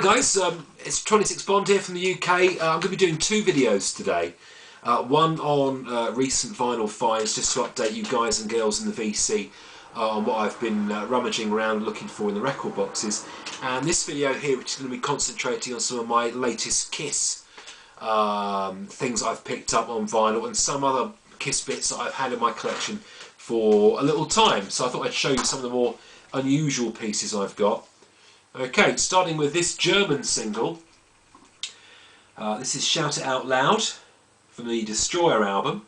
guys, it's 26Bond here from the UK. I'm going to be doing two videos today. One on recent vinyl finds, just to update you guys and girls in the VC on what I've been rummaging around looking for in the record boxes. And this video here, which is going to be concentrating on some of my latest Kiss things I've picked up on vinyl and some other Kiss bits that I've had in my collection for a little time. So I thought I'd show you some of the more unusual pieces I've got. Okay, starting with this German single. This is Shout It Out Loud from the Destroyer album.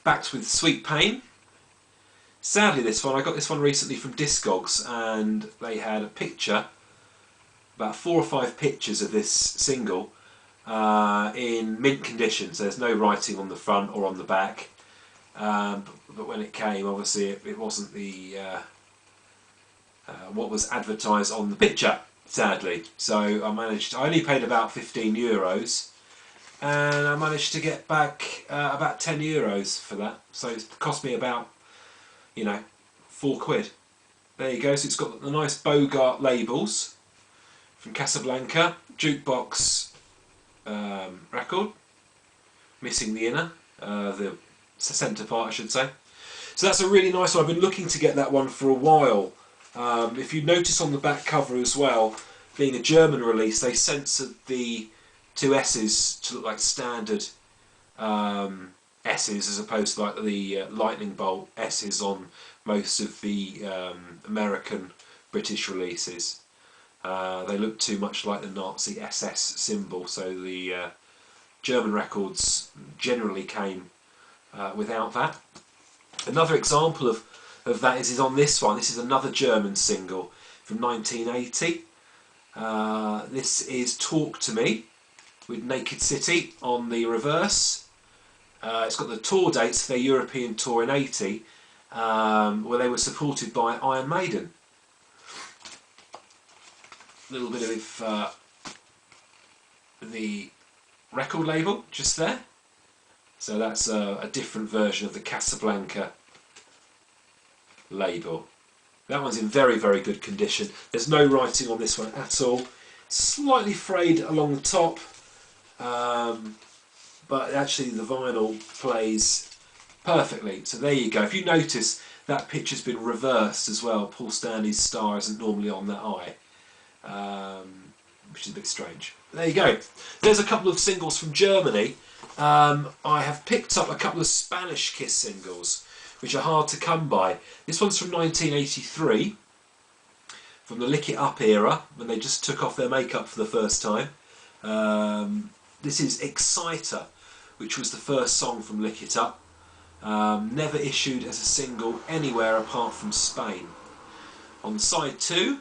Backed with Sweet Pain. Sadly this one, I got this one recently from Discogs, and they had a picture, about 4 or 5 pictures of this single in mint condition, so there's no writing on the front or on the back. But when it came, obviously it wasn't the what was advertised on the picture, sadly. So I only paid about €15, and I managed to get back about €10 for that. So it cost me about, you know, £4. There you go. So it's got the nice Bogart labels from Casablanca, jukebox record, missing the inner, the centre part I should say. So that's a really nice one. I've been looking to get that one for a while. If you notice on the back cover as well, being a German release, they censored the 2 S's to look like standard S's as opposed to like the lightning bolt S's on most of the American British releases. They look too much like the Nazi SS symbol, so the German records generally came without that. Another example of that is on this one. This is another German single from 1980. This is Talk to Me with Naked City on the reverse. It's got the tour dates for their European tour in '80, where they were supported by Iron Maiden. A little bit of the record label just there. So that's a different version of the Casablanca label. That one's in very, very good condition. There's no writing on this one at all. Slightly frayed along the top, but actually the vinyl plays perfectly. So there you go. If you notice, that picture's been reversed as well. Paul Stanley's star isn't normally on that eye, which is a bit strange. There you go. There's a couple of singles from Germany. I have picked up a couple of Spanish Kiss singles, which are hard to come by. This one's from 1983, from the Lick It Up era, when they just took off their makeup for the first time. This is Exciter, which was the first song from Lick It Up. Never issued as a single anywhere apart from Spain. On side 2,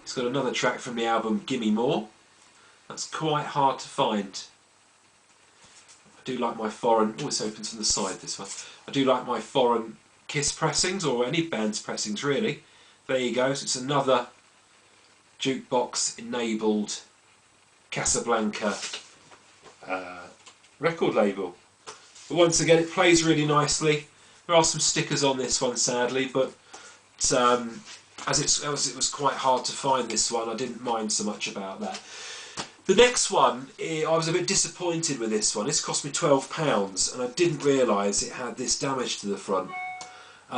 it's got another track from the album Gimme More. That's quite hard to find. I do like my foreign, always opens from the side this one. I do like my foreign Kiss pressings, or any band's pressings really. There you go, so it's another jukebox enabled Casablanca record label. But once again, it plays really nicely. There are some stickers on this one sadly, but as it was quite hard to find this one, I didn't mind so much about that. The next one, I was a bit disappointed with this one. This cost me £12 and I didn't realise it had this damage to the front.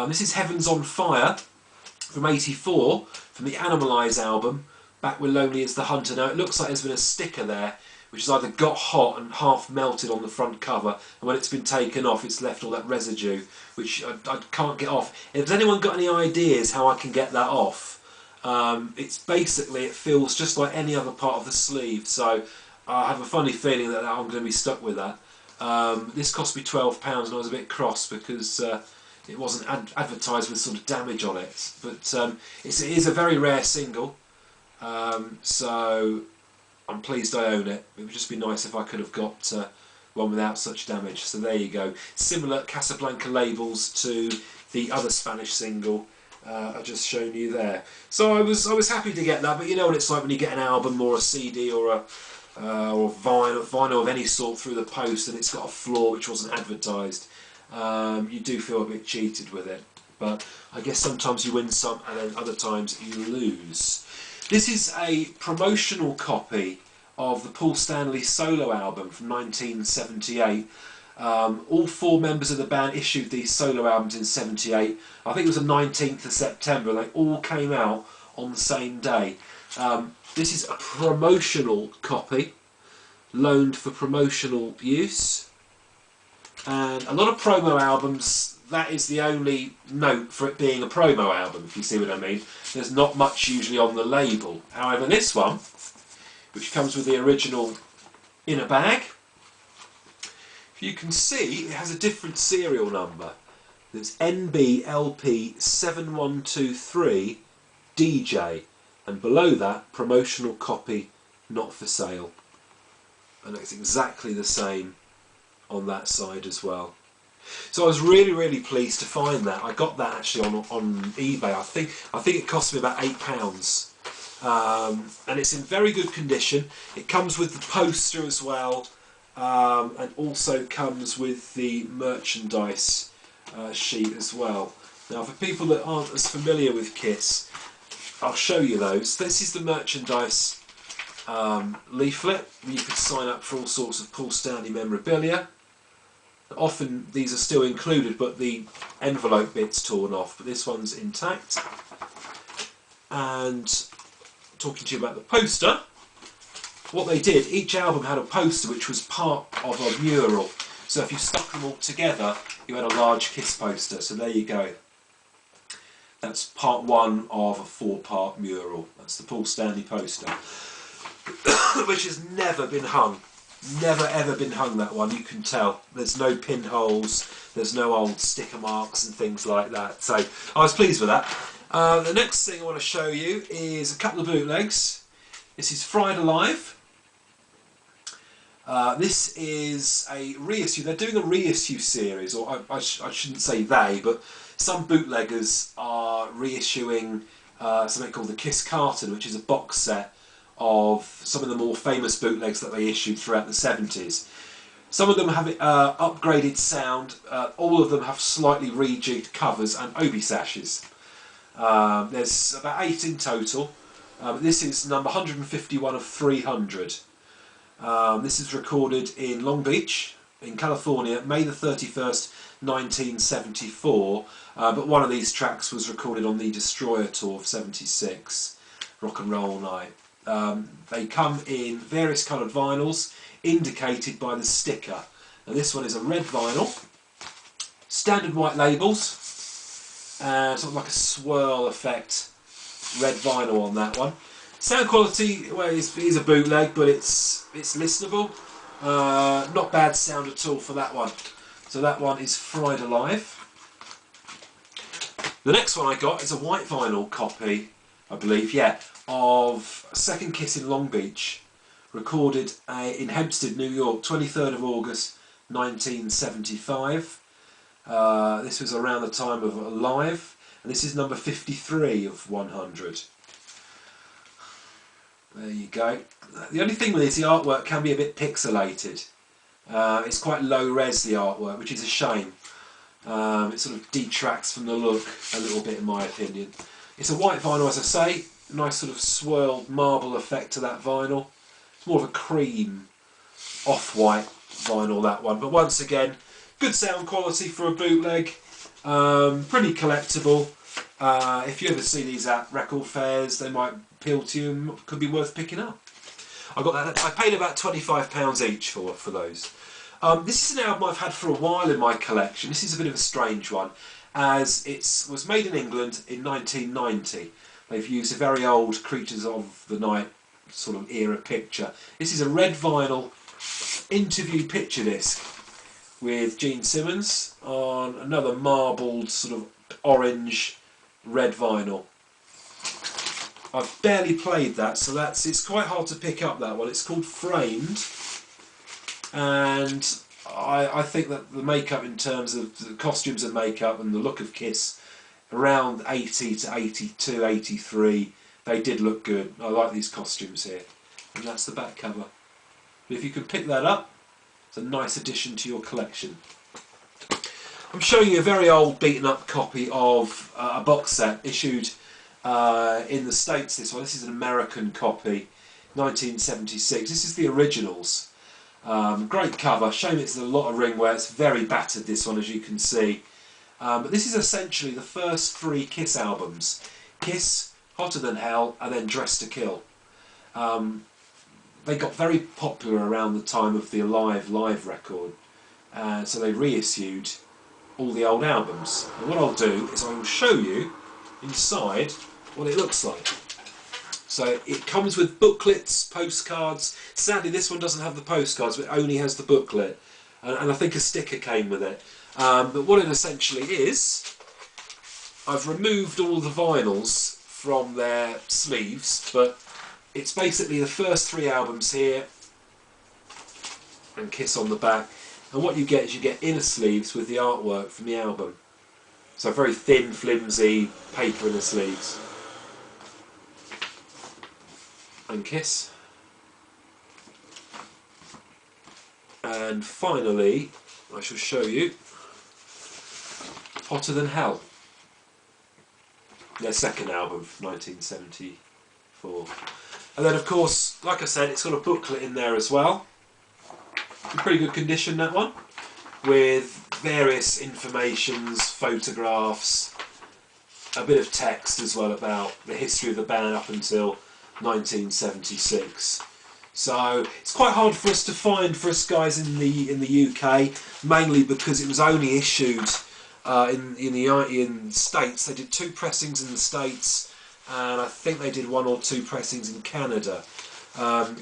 This is Heaven's on Fire from '84, from the Animalize album, Back with Lonely as the Hunter. Now it looks like there's been a sticker there which has either got hot and half melted on the front cover, and when it's been taken off it's left all that residue, which I can't get off. If anyone got any ideas how I can get that off, it's basically, it feels just like any other part of the sleeve, so I have a funny feeling that I'm going to be stuck with that. This cost me £12 and I was a bit cross because it wasn't advertised with sort of damage on it, but it is a very rare single, so I'm pleased I own it. It would just be nice if I could have got one without such damage. So there you go. Similar Casablanca labels to the other Spanish single I've just shown you there. So I was happy to get that, but you know what it's like when you get an album or a CD or a vinyl of any sort through the post and it's got a flaw which wasn't advertised. You do feel a bit cheated with it, but I guess sometimes you win some and then other times you lose. This is a promotional copy of the Paul Stanley solo album from 1978. All 4 members of the band issued these solo albums in 78. I think it was the 19th of September, and they all came out on the same day. This is a promotional copy, loaned for promotional use. And a lot of promo albums, that is the only note for it being a promo album, if you see what I mean. There's not much usually on the label. However, this one, which comes with the original in a bag, if you can see, it has a different serial number. It's NBLP7123 DJ, and below that, promotional copy, not for sale. And it's exactly the same on that side as well. So I was really pleased to find that. I got that actually on eBay. I think it cost me about £8. And it's in very good condition. It comes with the poster as well, and also comes with the merchandise sheet as well. Now, for people that aren't as familiar with Kiss, I'll show you those. This is the merchandise leaflet. You can sign up for all sorts of Paul Stanley memorabilia. Often these are still included, but the envelope bit's torn off, but this one's intact. And talking to you about the poster, what they did, each album had a poster which was part of a mural. So if you stuck them all together, you had a large Kiss poster. So there you go. That's part 1 of a 4-part mural. That's the Paul Stanley poster, which has never been hung. Never ever been hung, that one, you can tell. There's no pinholes, there's no old sticker marks and things like that. So I was pleased with that. The next thing I want to show you is a couple of bootlegs. This is Fried Alive. This is a reissue. They're doing a reissue series, or I shouldn't say they, but some bootleggers are reissuing something called the Kiss Carton, which is a box set of some of the more famous bootlegs that they issued throughout the 70s. Some of them have upgraded sound, all of them have slightly rejigged covers and obi sashes. There's about 8 in total. This is number 151 of 300. This is recorded in Long Beach, in California, May the 31st, 1974. But one of these tracks was recorded on the Destroyer tour of 76, Rock and Roll Night. They come in various coloured vinyls, indicated by the sticker. Now this one is a red vinyl, standard white labels, and sort of like a swirl effect red vinyl on that one. Sound quality, well, it is a bootleg, but it's listenable. Not bad sound at all for that one. So that one is Fried Alive. The next one I got is a white vinyl copy, I believe, yeah, of Second Kiss in Long Beach, recorded in Hempstead, New York, 23rd of August 1975. This was around the time of Alive, and this is number 53 of 100. There you go. The only thing with this, the artwork can be a bit pixelated. It's quite low res, the artwork, which is a shame. It sort of detracts from the look a little bit, in my opinion. It's a white vinyl, as I say. Nice sort of swirled marble effect to that vinyl. It's more of a cream off-white vinyl, that one. But once again, good sound quality for a bootleg. Pretty collectible. If you ever see these at record fairs, they might appeal to you and could be worth picking up. I got that. I paid about £25 each for those. This is an album I've had for a while in my collection. This is a bit of a strange one, as it was made in England in 1990. They've used a very old Creatures of the Night sort of era picture. This is a red vinyl interview picture disc with Gene Simmons on another marbled sort of orange red vinyl. I've barely played that, so it's quite hard to pick up, that one. It's called Framed, and I think that the makeup, in terms of the costumes and makeup and the look of Kiss, around 80 to 82, 83, they did look good. I like these costumes here. And that's the back cover. But if you can pick that up, it's a nice addition to your collection. I'm showing you a very old beaten up copy of a box set issued in the States. This is an American copy, 1976. This is the originals. Great cover. Shame it's a lot of ring wear. It's very battered, this one, as you can see. But this is essentially the first 3 Kiss albums: Kiss, Hotter Than Hell, and then Dressed to Kill. They got very popular around the time of the Alive live record, so they reissued all the old albums. And what I'll do is I will show you inside what it looks like. So it comes with booklets, postcards. Sadly, this one doesn't have the postcards, but it only has the booklet. And I think a sticker came with it. But what it essentially is, I've removed all the vinyls from their sleeves, but it's basically the first 3 albums here, and Kiss on the back. And what you get is you get inner sleeves with the artwork from the album. So very thin, flimsy paper inner sleeves. And Kiss. And finally, I shall show you Hotter Than Hell, their second album from 1974. And then, of course, like I said, it's got a booklet in there as well. In pretty good condition, that one, with various informations, photographs, a bit of text as well about the history of the band up until 1976. So it's quite hard for us to find, for us guys in the UK, mainly because it was only issued in the States. They did 2 pressings in the States, and I think they did 1 or 2 pressings in Canada.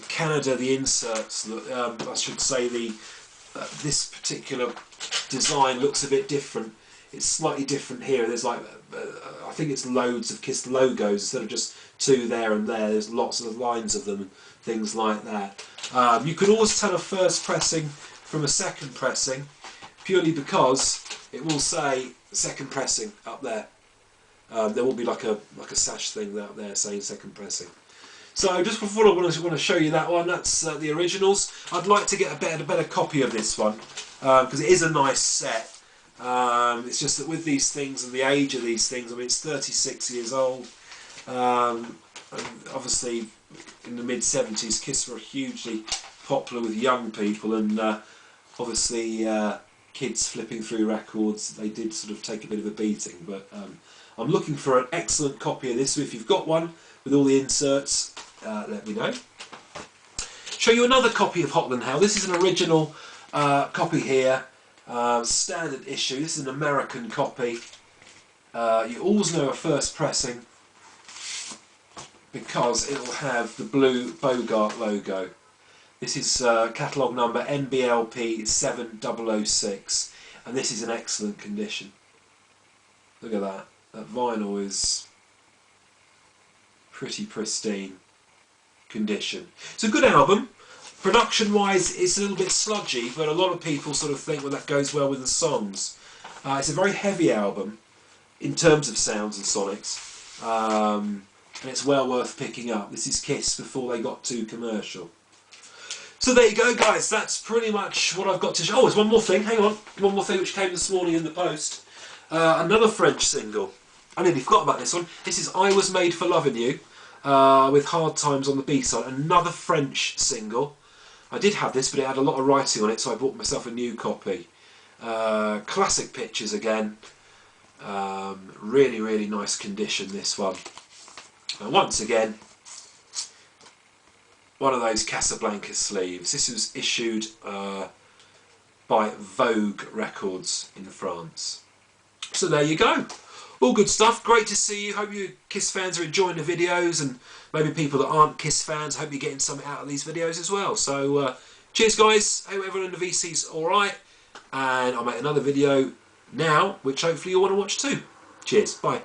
Canada, the inserts, I should say, this particular design looks a bit different. It's slightly different here. There's like, I think it's loads of Kiss logos instead of just 2 there and there. There's lots of lines of them and things like that. You can always tell a first pressing from a second pressing, purely because it will say second pressing up there. There will be like a sash thing up there saying second pressing. So just before I want to show you that one, that's the originals. I'd like to get a better copy of this one because it is a nice set. It's just that with these things and the age of these things, I mean, it's 36 years old. And obviously in the mid-70s, Kiss were hugely popular with young people, and obviously kids flipping through records, they did sort of take a bit of a beating. But I'm looking for an excellent copy of this, so if you've got one with all the inserts, let me know. Show you another copy of Hotter Than Hell. This is an original copy here, standard issue. This is an American copy. You always know a first pressing because it will have the blue Bogart logo. This is catalogue number NBLP 7006, and this is in excellent condition. Look at that. That vinyl is pretty pristine condition. It's a good album. Production wise, it's a little bit sludgy, but a lot of people sort of think, well, that goes well with the songs. It's a very heavy album in terms of sounds and sonics, and it's well worth picking up. This is Kiss before they got too commercial. So there you go, guys. That's pretty much what I've got to show. Oh, there's one more thing. Hang on. One more thing which came this morning in the post. Another French single. I nearly forgot about this one. This is I Was Made for Loving You, with Hard Times on the B-side. Another French single. I did have this, but it had a lot of writing on it, so I bought myself a new copy. Classic pictures again. Really, really nice condition, this one. And once again, one of those Casablanca sleeves. This was issued by Vogue Records in France. So there you go. All good stuff. Great to see you. Hope you Kiss fans are enjoying the videos, and maybe people that aren't Kiss fans, hope you're getting something out of these videos as well. So cheers, guys. Hope everyone in the VC's alright, and I'll make another video now which hopefully you'll want to watch too. Cheers. Bye.